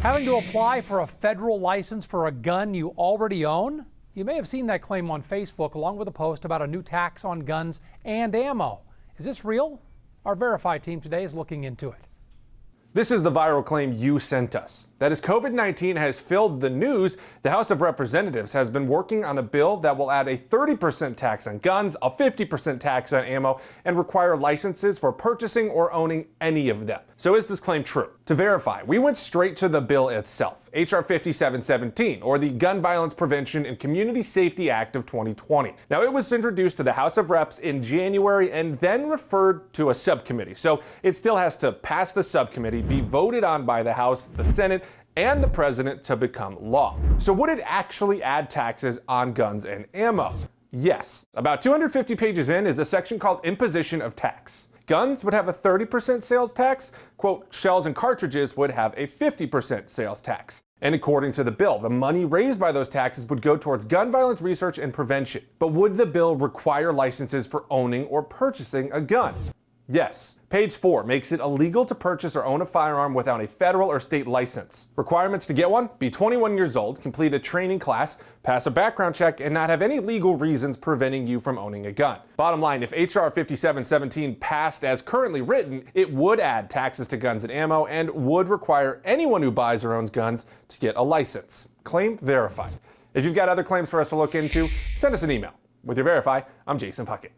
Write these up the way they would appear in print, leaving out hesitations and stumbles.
Having to apply for a federal license for a gun you already own? You may have seen that claim on Facebook along with a post about a new tax on guns and ammo. Is this real? Our Verify team today is looking into it. This is the viral claim you sent us. That as COVID-19 has filled the news, the House of Representatives has been working on a bill that will add a 30% tax on guns, a 50% tax on ammo, and require licenses for purchasing or owning any of them. So is this claim true? To verify, we went straight to the bill itself, H.R. 5717, or the Gun Violence Prevention and Community Safety Act of 2020. Now, it was introduced to the House of Reps in January and then referred to a subcommittee. So it still has to pass the subcommittee, be voted on by the House, the Senate, and the President to become law. So would it actually add taxes on guns and ammo? Yes. About 250 pages in is a section called Imposition of Tax. Guns would have a 30% sales tax. Quote, shells and cartridges would have a 50% sales tax. And according to the bill, the money raised by those taxes would go towards gun violence research and prevention. But would the bill require licenses for owning or purchasing a gun? Yes. Page 4 makes it illegal to purchase or own a firearm without a federal or state license. Requirements to get one: be 21 years old, complete a training class, pass a background check, and not have any legal reasons preventing you from owning a gun. Bottom line, if H.R. 5717 passed as currently written, it would add taxes to guns and ammo and would require anyone who buys or owns guns to get a license. Claim verified. If you've got other claims for us to look into, send us an email. With your Verify, I'm Jason Puckett.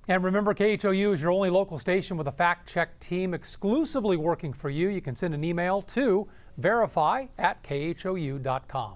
And remember, KHOU is your only local station with a fact-check team exclusively working for you. You can send an email to verify@khou.com.